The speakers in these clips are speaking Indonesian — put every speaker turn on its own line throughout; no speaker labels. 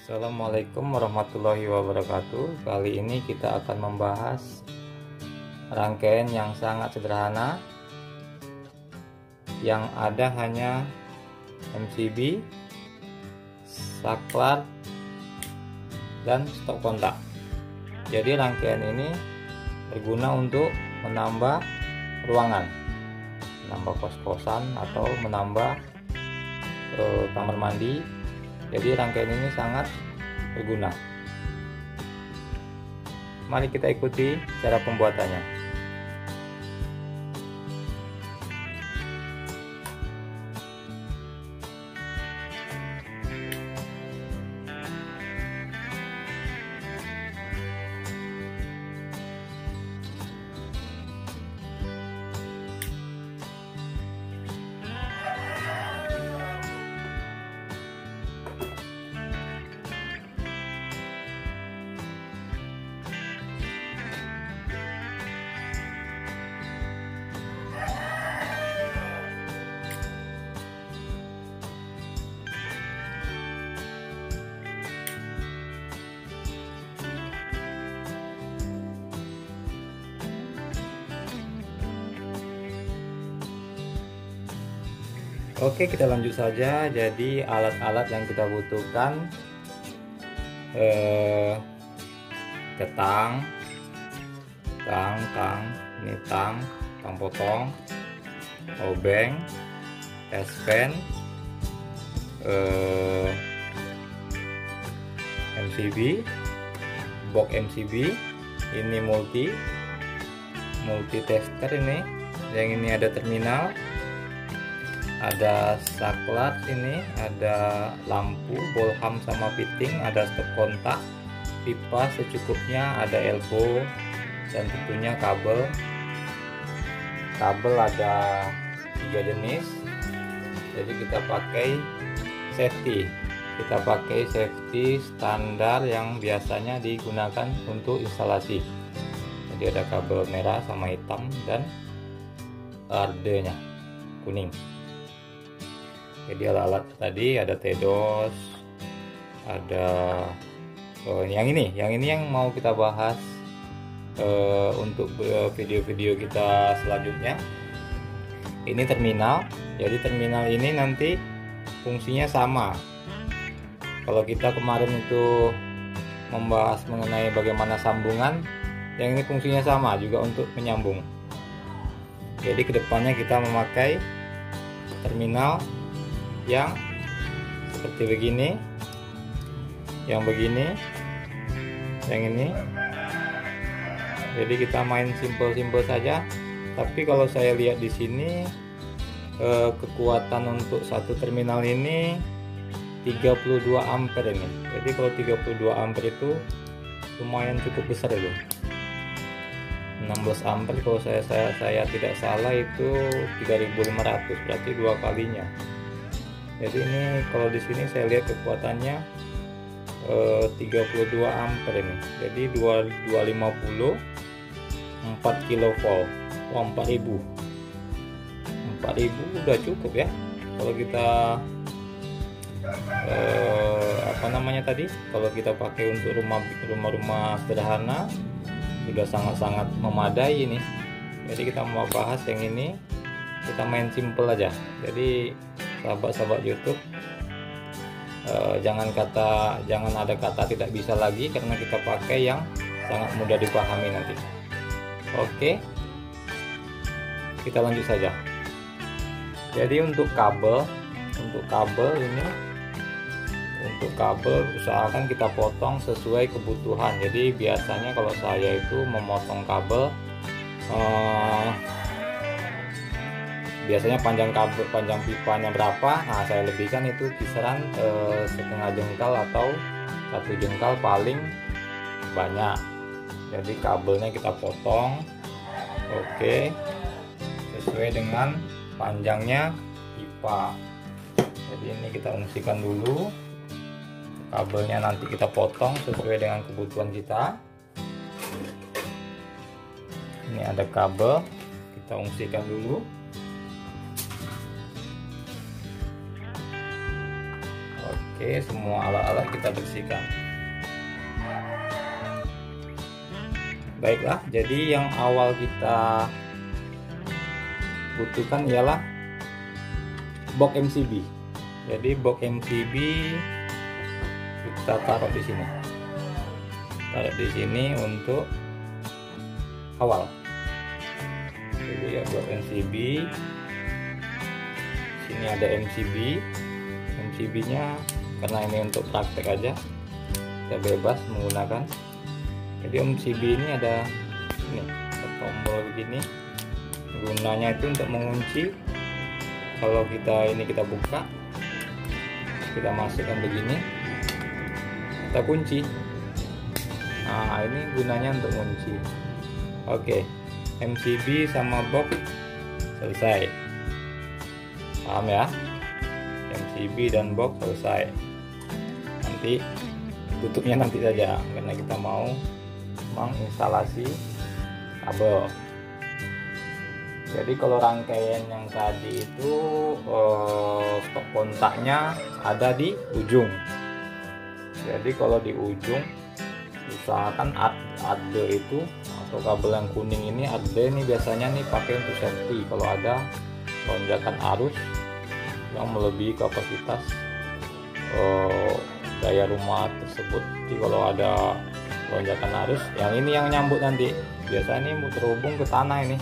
Assalamualaikum warahmatullahi wabarakatuh. Kali ini kita akan membahas rangkaian yang sangat sederhana yang ada hanya MCB, saklar, dan stop kontak. Jadi rangkaian ini berguna untuk menambah ruangan, menambah kos-kosan atau menambah kamar mandi. Jadi rangkaian ini sangat berguna. Mari kita ikuti cara pembuatannya. Oke, kita lanjut saja. Jadi alat-alat yang kita butuhkan, ketang, ini tang potong, obeng, espen, MCB, box MCB, ini multi tester ini, yang ini ada terminal, ada saklar, sini ada lampu, bolham sama fitting, ada stop kontak, pipa secukupnya, ada elbow, dan tentunya kabel ada 3 jenis. Jadi kita pakai safety standar yang biasanya digunakan untuk instalasi. Jadi ada kabel merah sama hitam dan RD-nya kuning. Jadi alat-alat tadi ada TDOS, ada yang ini yang mau kita bahas untuk video-video kita selanjutnya. Ini terminal. Jadi terminal ini nanti fungsinya sama. Kalau kita kemarin itu membahas mengenai bagaimana sambungan, yang ini fungsinya sama juga untuk menyambung. Jadi kedepannya kita memakai terminal yang seperti begini, yang begini, yang ini. Jadi kita main simple saja. Tapi kalau saya lihat di sini kekuatan untuk satu terminal ini 32 ampere ini. Jadi kalau 32 ampere itu lumayan cukup besar itu. 16 ampere kalau saya tidak salah itu 3500, berarti 2 kalinya. Jadi ini kalau di sini saya lihat kekuatannya 32 ampere ini. Jadi 250 4 kilovolt. Wah, 4000 udah cukup ya. Kalau kita kalau kita pakai untuk rumah-rumah sederhana sudah sangat-sangat memadai ini. Jadi kita mau bahas yang ini, kita main simple aja. Jadi sahabat-sahabat YouTube, jangan ada kata tidak bisa lagi, karena kita pakai yang sangat mudah dipahami nanti. Oke, kita lanjut saja. Jadi untuk kabel ini, usahakan kita potong sesuai kebutuhan. Jadi biasanya kalau saya itu memotong kabel, biasanya panjang pipanya berapa, nah saya lebihkan itu kisaran setengah jengkal atau 1 jengkal paling banyak. Jadi kabelnya kita potong, oke, sesuai dengan panjangnya pipa. Jadi ini kita ungsikan dulu kabelnya, nanti kita potong sesuai dengan kebutuhan kita. Ini ada kabel, kita ungsikan dulu. Oke, semua alat-alat kita bersihkan. Baiklah, jadi yang awal kita butuhkan ialah box MCB. Jadi box MCB kita taruh di sini. Taruh di sini untuk awal. Jadi ya box MCB. Sini ada MCB. MCB-nya karena ini untuk praktek aja, kita bebas menggunakan. Jadi MCB ini ada ini tombol begini, gunanya itu untuk mengunci. Kalau kita buka, kita masukkan begini, kita kunci. Nah, ini gunanya untuk mengunci. Oke, MCB sama box selesai, paham ya? MCB dan box selesai. Nanti tutupnya nanti saja karena kita mau menginstalasi kabel. Jadi kalau rangkaian yang tadi itu stop kontaknya ada di ujung. Jadi kalau di ujung usahakan AD itu atau kabel yang kuning ini, AD ini biasanya nih pakai untuk safety kalau ada lonjakan arus yang melebihi kapasitas daya rumah tersebut. Jadi kalau ada lonjakan arus, yang ini yang nyambut nanti biasanya ini terhubung ke tanah ini.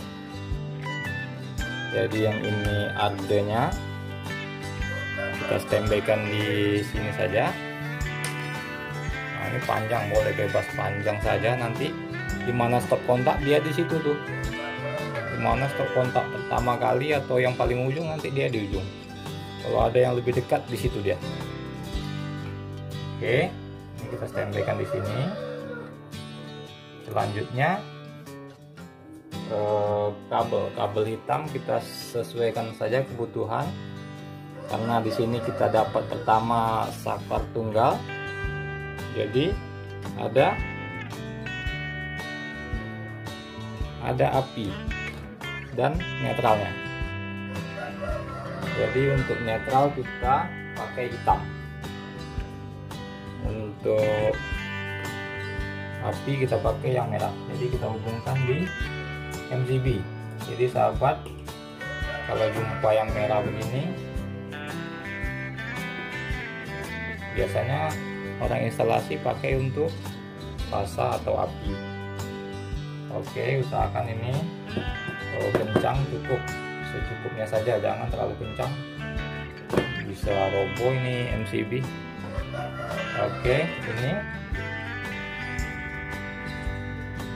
Jadi yang ini AD-nya kita standby-kan di sini saja. Nah, ini panjang, boleh bebas panjang saja. Nanti dimana stop kontak dia di situ tuh. Dimana stop kontak pertama kali atau yang paling ujung, nanti dia di ujung. Kalau ada yang lebih dekat di situ dia. Oke, ini kita standby-kan di sini. Selanjutnya kabel hitam kita sesuaikan saja kebutuhan, karena di sini kita dapat pertama saklar tunggal. Jadi ada api dan netralnya. Jadi untuk netral kita pakai hitam, untuk api kita pakai yang merah. Jadi kita hubungkan di MCB. Jadi sahabat, kalau jumpa yang merah begini, biasanya orang instalasi pakai untuk fasa atau api. Oke, usahakan ini kalau kencang cukup secukupnya saja, jangan terlalu kencang, bisa roboh ini MCB. Oke, ini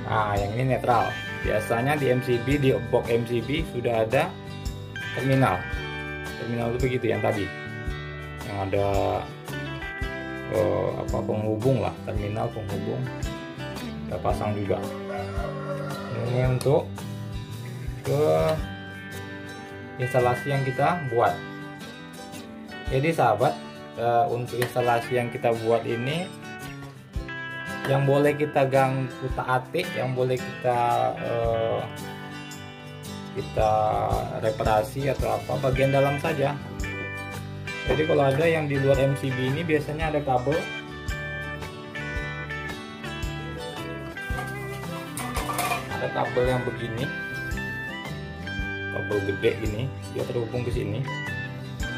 nah yang ini netral. Biasanya di MCB, di box MCB sudah ada terminal itu begitu yang tadi, yang ada penghubung lah, terminal penghubung kita pasang juga. Ini untuk ke instalasi yang kita buat. Jadi sahabat, untuk instalasi yang kita buat ini, yang boleh kita ganggu atik, yang boleh kita reparasi atau apa, bagian dalam saja. Jadi kalau ada yang di luar MCB ini, biasanya ada kabel yang begini, kabel gede ini, dia terhubung ke sini.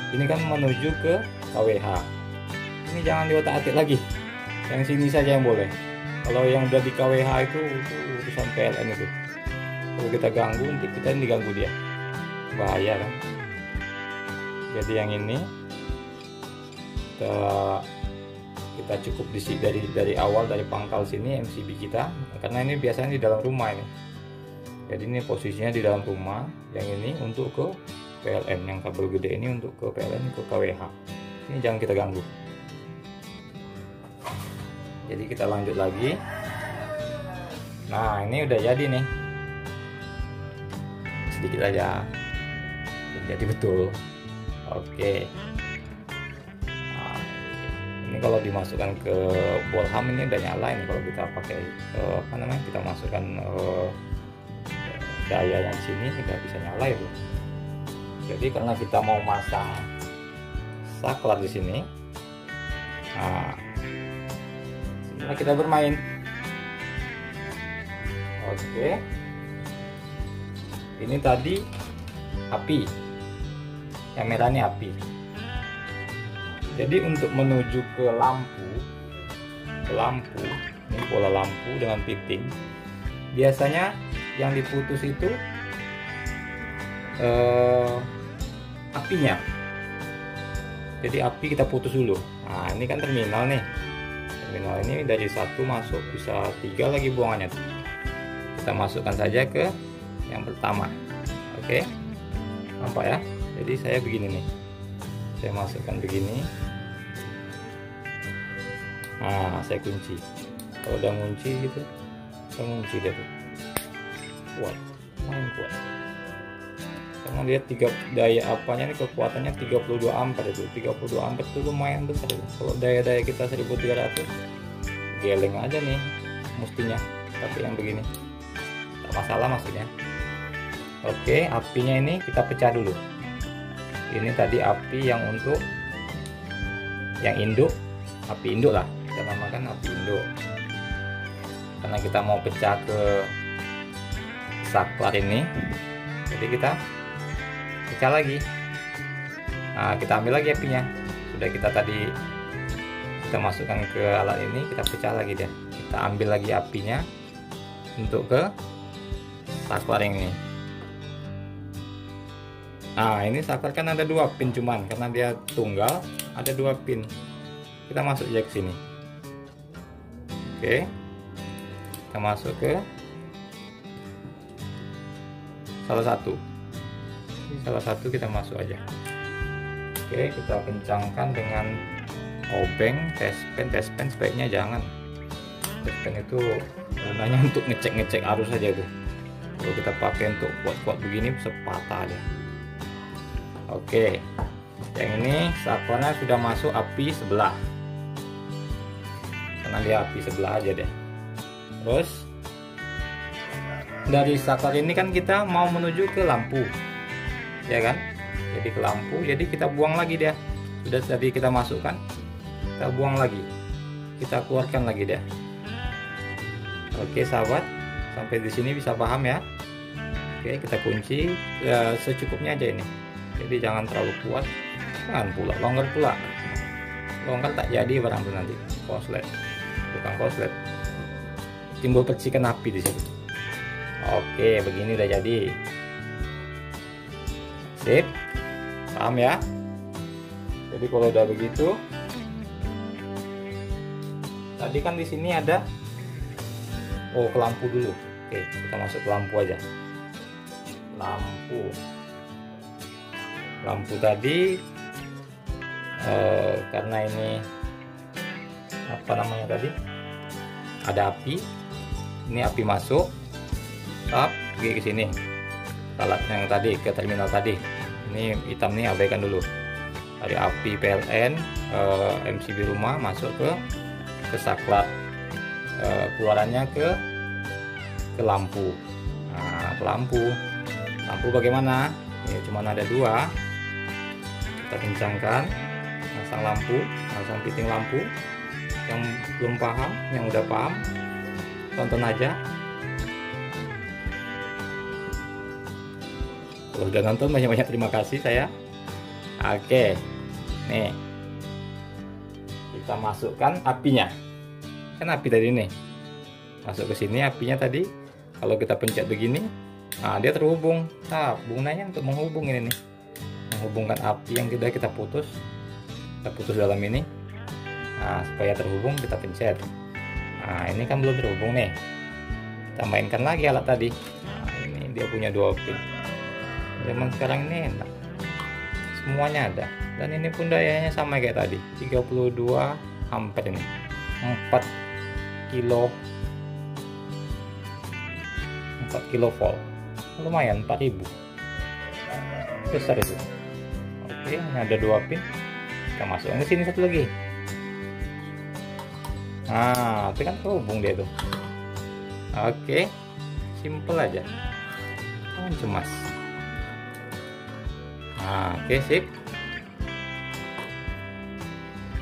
Ini kan menuju ke KWH. Ini jangan diotak-atik lagi, yang sini saja yang boleh. Kalau yang udah di KWH itu urusan PLN itu. Kalau kita ganggu, nanti kita diganggu dia, bahaya kan. Jadi yang ini kita cukup dari awal, dari pangkal sini MCB kita, karena ini biasanya di dalam rumah ini. Jadi ini posisinya di dalam rumah. Yang ini untuk ke PLN, yang kabel gede ini untuk ke PLN, ke KWH. Ini jangan kita ganggu. Jadi kita lanjut lagi. Nah, ini udah jadi nih, sedikit aja jadi betul. Oke. Nah, ini kalau dimasukkan ke bolham ini udah nyala. Ini kalau kita pakai kita masukkan daya yang sini, udah bisa nyala itu. Jadi karena kita mau masang saklar di sini, Nah, setelah kita bermain. Oke, ini tadi api, yang merah ini api. Jadi untuk menuju ke lampu, ini bola lampu dengan piting, biasanya yang diputus itu apinya. Jadi api kita putus dulu. Nah, ini kan terminal nih. Terminal ini dari satu masuk bisa 3 lagi buangannya. Kita masukkan saja ke yang pertama. Oke, nampak ya? Jadi saya begini nih, saya masukkan begini. Nah, saya kunci. Kalau udah kunci gitu, saya kunci dia tuh. Kuat, main kuat. Karena dia daya apanya nih, kekuatannya 32 ampere itu. 32 ampere itu lumayan besar. Kalau daya kita 1300, geleng aja nih mestinya. Tapi yang begini tak masalah maksudnya. Oke, apinya ini kita pecah dulu. Ini tadi api yang untuk yang induk, api induk lah, kita namakan api induk. Karena kita mau pecah ke saklar ini, jadi kita pecah lagi. Nah, kita ambil lagi apinya. Sudah kita tadi kita masukkan ke alat ini, kita pecah lagi dia. Kita ambil lagi apinya untuk ke saklar ini. Nah, ini saklar kan ada 2 pin, cuman karena dia tunggal ada 2 pin. Kita masuk aja ke sini. Oke, kita masuk ke salah satu. Ini salah satu kita masuk aja. Oke, kita kencangkan dengan obeng, tespen sebaiknya jangan. Tespen itu gunanya untuk ngecek arus saja tuh. Kalau kita pakai untuk kuat-kuat begini bisa patah aja. Oke, yang ini saklarnya sudah masuk api sebelah, karena dia api sebelah aja deh. Terus dari saklar ini kan kita mau menuju ke lampu, ya kan? Jadi ke lampu, jadi kita buang lagi dia. Sudah tadi kita masukkan, kita buang lagi, kita keluarkan lagi dia. Oke sahabat, sampai di sini bisa paham ya? Oke, kita kunci secukupnya aja ini. Jadi jangan terlalu kuat, jangan pula longgar pula. Longgar tak jadi barang itu nanti. Koslet, bukan koslet. Timbul percikan api di situ. Oke, begini udah jadi. Sip, paham ya? Jadi kalau udah begitu, tadi kan di sini ada ke lampu dulu. Oke, kita masuk ke lampu aja. Lampu tadi karena ini apa namanya tadi, ada api. Ini api masuk, pergi ke sini. Alat yang tadi ke terminal tadi. Ini hitam nih, abaikan dulu. Ada api PLN, MCB rumah masuk ke saklar. Keluarannya ke lampu. Nah, ke lampu bagaimana? Ya, cuma ada 2. Kita kencangkan, pasang fitting lampu. Yang belum paham, yang udah paham, tonton aja. Kalau udah nonton, banyak-banyak terima kasih saya. Oke, nih kita masukkan apinya. Kan api tadi nih masuk ke sini, apinya tadi kalau kita pencet begini, nah dia terhubung. Nah, gunanya untuk menghubung ini nih, menghubungkan api yang sudah kita putus dalam ini. Nah, supaya terhubung kita pencet. Nah, ini kan belum terhubung nih, kita mainkan lagi alat tadi. Nah, ini dia punya 2 pin. Zaman sekarang ini enak, semuanya ada. Dan ini pun dayanya sama kayak tadi, 32 ampere ini, 4 kilovolt, lumayan, 4000, besar itu. Oke, ini ada 2 pin, kita masukkan ke sini satu lagi. Nah, itu kan terhubung dia tuh. Oke, simple aja, jangan cemas. Nah, oke, sip,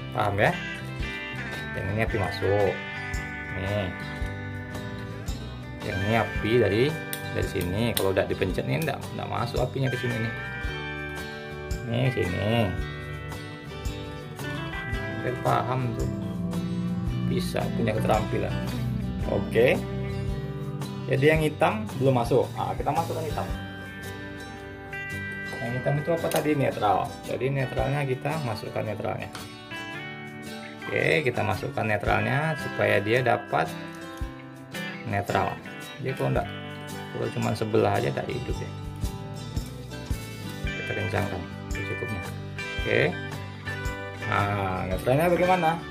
paham ya? yang ini api masuk nih, yang ini api dari sini. Kalau udah dipencet nih enggak masuk apinya ke sini nih sini. Biar paham tuh, bisa punya keterampilan. Oke, jadi yang hitam belum masuk. Kita masukkan hitam. Yang hitam itu apa tadi? Netral. Jadi netralnya kita masukkan netralnya. Oke, kita masukkan netralnya supaya dia dapat netral. Jadi kalau cuma sebelah aja tak hidup ya. Kita kencangkan secukupnya. Oke. Nah, netralnya bagaimana?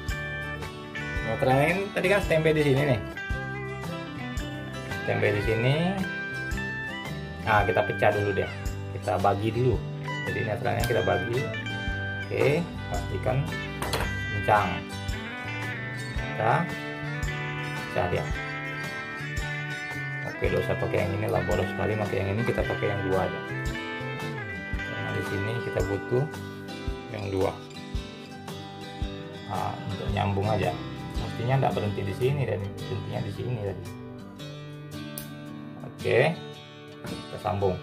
Netralnya ini tadi kan standby di sini nih. Standby di sini. Nah, kita pecah dulu deh. Kita bagi dulu. Jadi netralnya kita bagi. Oke, pastikan kencang. Kita pecah dia. Oke, dosa pakai yang ini lah, boros sekali pakai yang ini, kita pakai yang dua aja. Nah, di sini kita butuh yang dua. Nah, untuk nyambung aja. Mestinya tidak berhenti di sini dan berhentinya di sini tadi. Oke, kita sambung.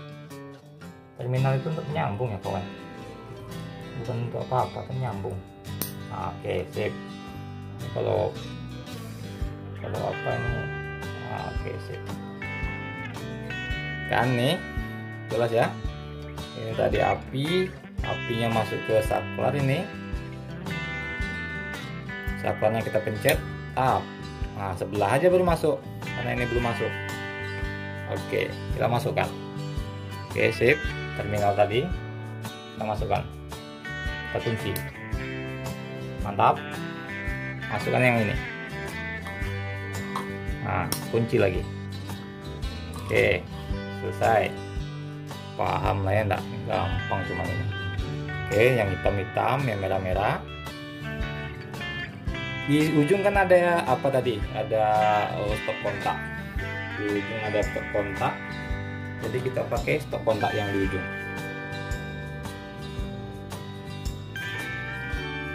Terminal itu untuk nyambung ya kawan, bukan untuk apa-apa, kan nyambung. Nah, oke, sip. Kalau apa ini? Oke, sip. Kan nih jelas ya, ini tadi apinya masuk ke saklar ini, saklarnya kita pencet up. Nah, sebelah aja baru masuk karena ini belum masuk. Oke, kita masukkan. Oke, sip. Terminal tadi kita masukkan, kita kunci. Mantap. Masukkan yang ini. Nah, kunci lagi. Oke, selesai. Paham lah ya, enggak gampang cuma ini. Oke, yang hitam-hitam, yang merah-merah. Di ujung kan ada apa tadi? Ada stop kontak. Di ujung ada stop kontak. Jadi kita pakai stop kontak yang di ujung.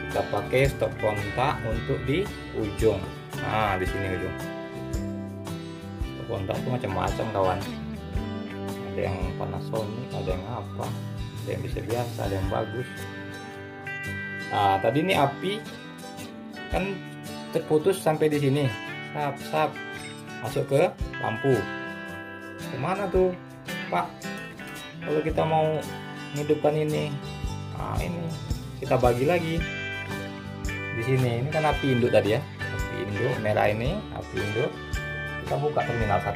Kita pakai stop kontak untuk di ujung. Nah, di sini ujung. Stop kontak itu macam-macam kawan. Ada yang Panasonic, ada yang apa, ada yang biasa, ada yang bagus. Nah, tadi ini api kan terputus sampai di sini. Sap masuk ke lampu. Kemana tuh, Pak? Kalau kita mau menghidupkan ini, nah ini kita bagi lagi di sini. Ini kan api induk tadi ya, api induk merah ini, api induk. Kita buka terminal 1.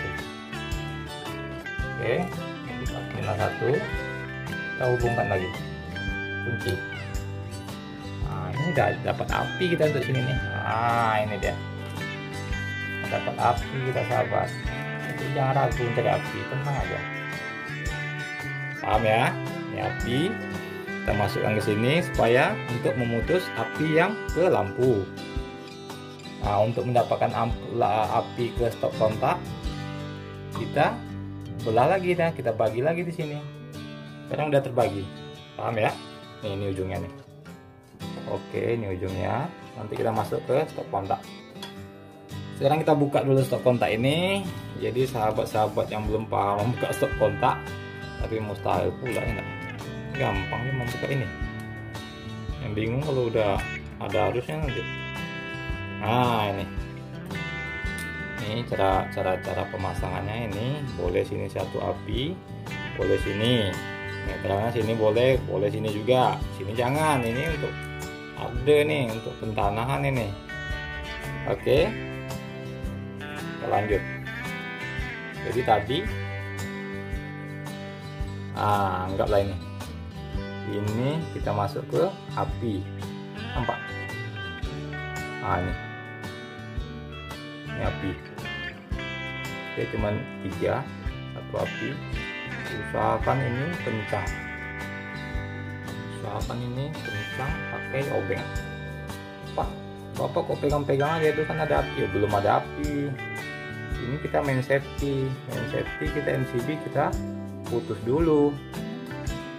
Oke, buka terminal 1. Kita hubungkan lagi, kunci. Nah, ini udah dapat api kita untuk sini nih. Nah, ini dia, dapat api kita sahabat. Jadi jangan ragu mencari api, tenang aja. Paham ya? Ini api kita masukkan ke sini supaya untuk memutus api yang ke lampu. Nah, untuk mendapatkan api ke stop kontak, kita belah lagi dah, kita bagi lagi di sini. Sekarang udah terbagi. Paham ya? Nih, ini ujungnya nih. Oke, ini ujungnya. Nanti kita masuk ke stop kontak. Sekarang kita buka dulu stop kontak ini. Jadi sahabat-sahabat yang belum paham membuka stop kontak, tapi mustahil pula ya, gampang ya membuka ini. Yang bingung kalau udah ada arusnya nanti. Nah, ini cara pemasangannya. Ini boleh sini satu api, boleh sini. Netralnya sini boleh sini juga. Sini jangan. Ini untuk ada nih, untuk pentanahan ini. Oke, kita lanjut. Jadi tadi anggaplah ini kita masuk ke api, nampak? Ini api. Oke, cuman 3, satu api. Usahakan ini kencang. Pakai obeng. Bapak kok pegang-pegang aja, itu kan ada api. Belum ada api. Ini kita main safety, kita MCB kita putus dulu.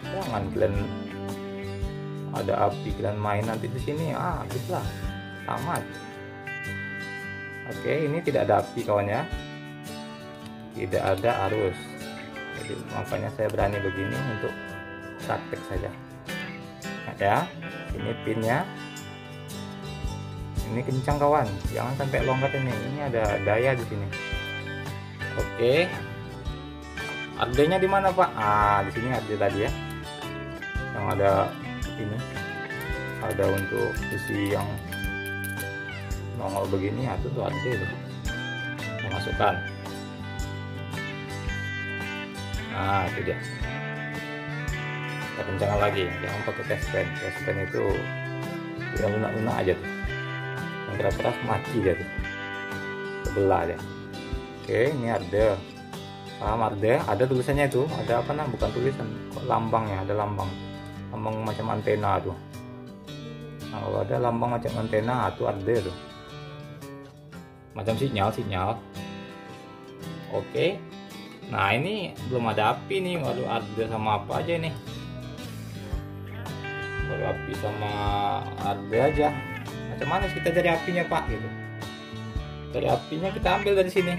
Jangan kalian ada api kalian main nanti di sini, habislah, tamat. Oke, ini tidak ada api kawannya, tidak ada arus, jadi makanya saya berani begini untuk praktek saja. Nah, ya, ini pinnya, ini kencang kawan, jangan sampai longgar ini ada daya di sini. Oke, RD-nya di mana Pak? Di sini RD tadi ya, yang ada ini, ada untuk isi yang nongol begini, itu tuh RD tuh, saya masukkan. Nah, itu dia. Kita kencangkan lagi, jangan pakai test pen itu dia lunak-lunak aja tuh, yang keras mati dia tuh, sebelah dia. Oke, ini ada paham, ada tulisannya itu, ada apa nah, bukan tulisan kok, lambangnya, ada lambang macam antena tuh. Nah, kalau ada lambang macam antena itu ada tuh, macam sinyal. Oke, nah ini belum ada api nih, waduh, ada sama apa aja nih, baru api sama ada aja. Macam mana kita cari apinya Pak gitu? Dari apinya kita ambil dari sini.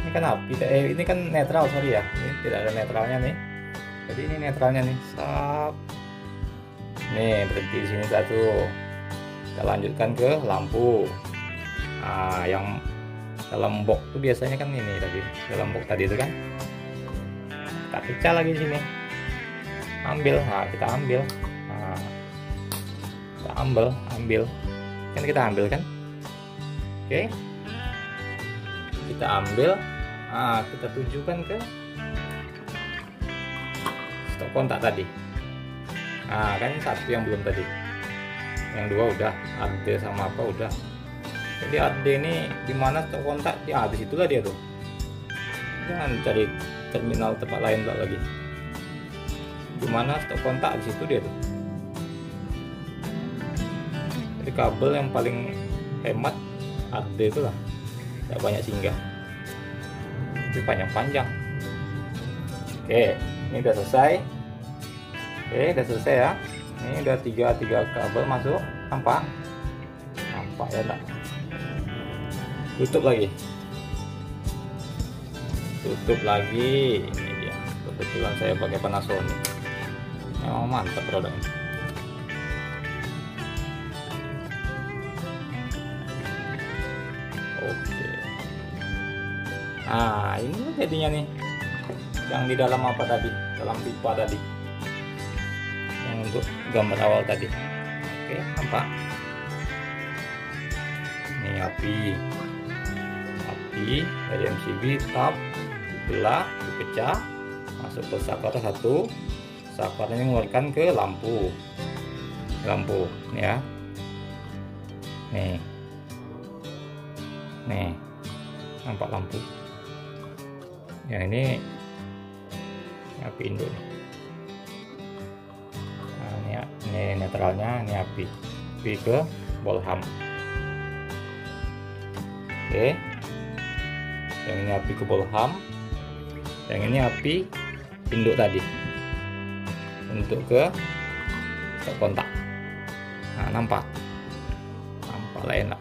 Ini kan api, ini kan netral, sorry ya, ini tidak ada netralnya nih. Jadi ini netralnya nih, sap. Nih berhenti di sini satu. Kita lanjutkan ke lampu. Nah, yang dalam box itu biasanya kan ini tadi, dalam box tadi itu kan. Kita pecah lagi di sini. Ambil, nah kita ambil. Nah, kita ambil. Kan kita ambil kan? Oke. Kita ambil. Nah, kita tujukan ke stop kontak tadi. Nah, kan satu yang belum tadi, yang dua udah, AD sama apa udah. Jadi AD ini di mana stop kontak? Di situlah dia tuh. Jangan cari terminal tempat lain lagi. Di mana stop kontak, di situ dia tuh. Jadi kabel yang paling hemat AD itu lah, tidak banyak singgah, tapi panjang-panjang. Oke, ini udah selesai. Oke, udah selesai ya. Ini udah tiga kabel masuk, nampak ya enggak? Tutup lagi. Ini dia. Kebetulan saya pakai Panasonic. Memang mantap produknya. Oke. Nah, ini jadinya nih. Yang di dalam apa tadi? Dalam pipa tadi. Yang untuk gambar awal tadi. Oke, nampak? Ini api dari MCB tap dibelah, dipecah, masuk ke saklar satu. Saklarnya mengeluarkan ke lampu ya. Nih nampak lampu ya, ini api induk nih. Nah, ini netralnya, ini api ke bolham. Oke, yang ini api ke bolham, yang ini api induk tadi untuk ke stop kontak. Nah, nampak lah, enak.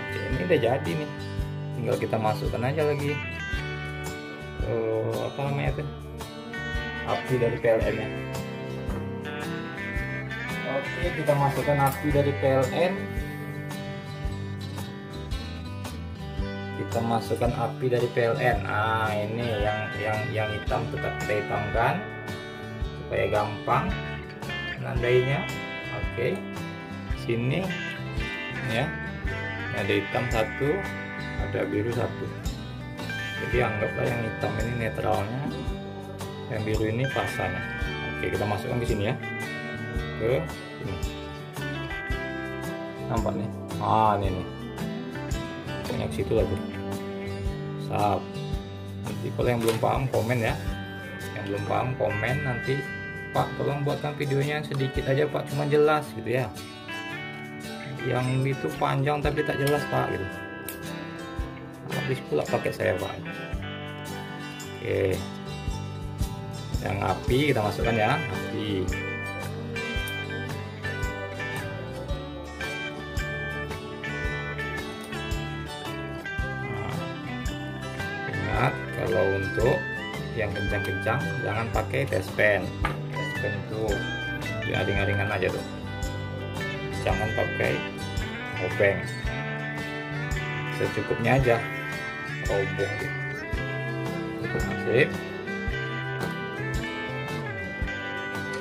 Oke, ini udah jadi nih, tinggal kita masukkan aja lagi apa namanya tuh, api dari PLN nya. Oke, kita masukkan api dari PLN. Nah, ini yang hitam tetap kita hitamkan supaya gampang nandainya. Oke, sini ya, ada hitam satu, ada biru satu. Jadi anggaplah yang hitam ini netralnya, yang biru ini pasanya. Oke, kita masukkan ke sini ya, ke sini. Nampak nih? Ini nih, banyak situ lah tuh. Sap. Nanti kalau yang belum paham komen ya, yang belum paham komen nanti, Pak tolong buatkan videonya sedikit aja Pak, cuma jelas gitu ya, yang itu panjang tapi tak jelas Pak gitu, habis pula pakai saya Pak. Oke, yang api kita masukkan ya, api. ingat kalau untuk yang kencang-kencang jangan pakai tespen. Tespen itu ya ringan-ringan aja tuh, jangan pakai obeng, secukupnya aja, roboh gitu. Cukup sip,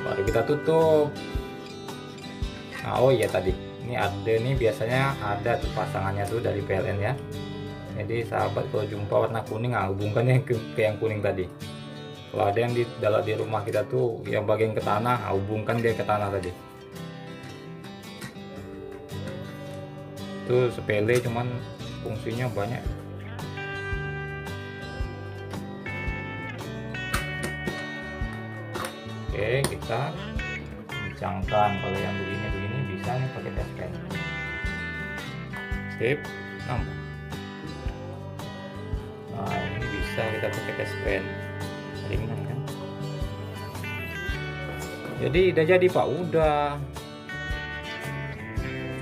baru kita tutup. Nah, oh iya tadi ini ada nih, biasanya ada tuh pasangannya tuh dari PLN ya. Jadi sahabat kalau jumpa warna kuning, hubungkannya ke yang kuning tadi. Kalau ada yang di rumah kita tuh yang bagian ke tanah, hubungkan dia ke tanah tadi. Itu sepele cuman fungsinya banyak. Oke, kita kencangkan. Kalau yang begini bisa nih pakai tespen. Sip, nambah. Nah, ini bisa kita pakai tespen, ringan kan. Jadi udah jadi Pak, udah.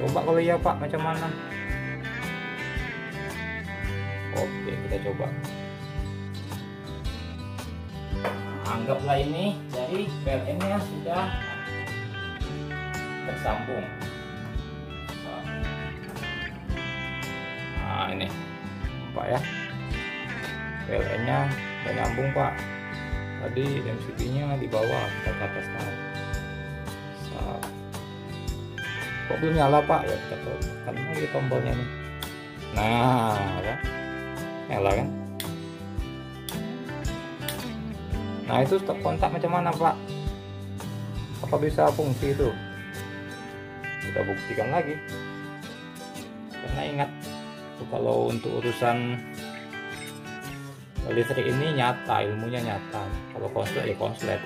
Coba kalau iya Pak, macam mana? Oke, kita coba. Anggaplah ini dari PLN nya sudah tersambung. Nah ini Pak ya, PLN nya udah nyambung Pak. Tadi MCB nya di bawah, kita ke atas kan. Kok belum nyala Pak? Ya kita tekan lagi tombolnya nih. Nah ya, nyala kan. Nah itu stop kontak macam mana Pak? Apa bisa fungsi itu? Kita buktikan lagi. Karena ingat, kalau untuk urusan listrik ini nyata, ilmunya nyata. Kalau konslet ya konslet.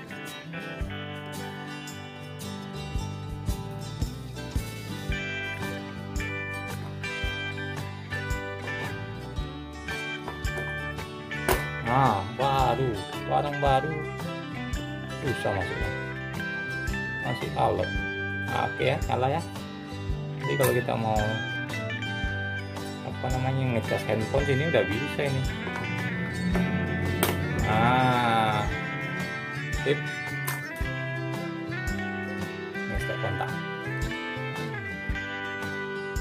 Nah barang baru susah masuknya, masih alot. Nah, oke ya, nyala ya. Jadi kalau kita mau apa namanya ngecas handphone sini udah bisa ini. Nah sip, ini stop kontak.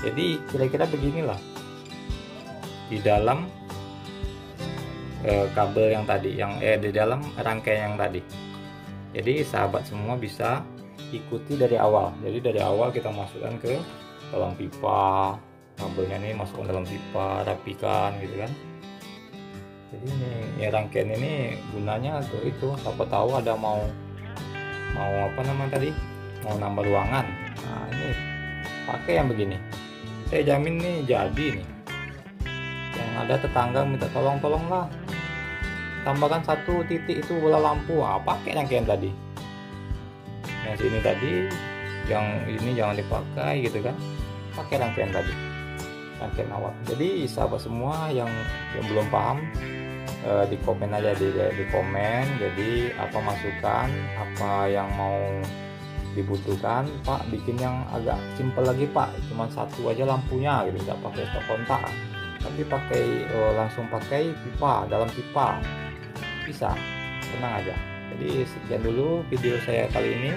Jadi kira-kira beginilah di dalam kabel yang tadi, yang di dalam rangkaian yang tadi. Jadi sahabat semua bisa ikuti dari awal. Jadi dari awal kita masukkan ke dalam pipa, kabelnya ini masukkan dalam pipa, rapikan gitu kan. Jadi ini ya, rangkaian ini gunanya untuk itu, siapa tahu ada mau apa namanya tadi, mau nambah ruangan. Nah ini pakai yang begini, saya jamin nih jadi nih. Yang ada tetangga minta tolong lah, tambahkan 1 titik itu bola lampu, pakai rangkaian tadi. Yang sini tadi, yang ini jangan dipakai gitu kan, pakai rangkaian tadi, rangkaian awal. Jadi sahabat semua yang belum paham, di komen aja, di komen. Jadi apa masukan, apa yang mau dibutuhkan Pak, bikin yang agak simpel lagi Pak, cuma 1 aja lampunya gitu, tidak pakai stop kontak, tapi pakai langsung pakai pipa, dalam pipa bisa, tenang aja. Jadi sekian dulu video saya kali ini,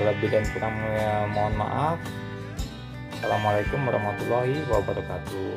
lebih dan kurangnya mohon maaf. Assalamualaikum warahmatullahi wabarakatuh.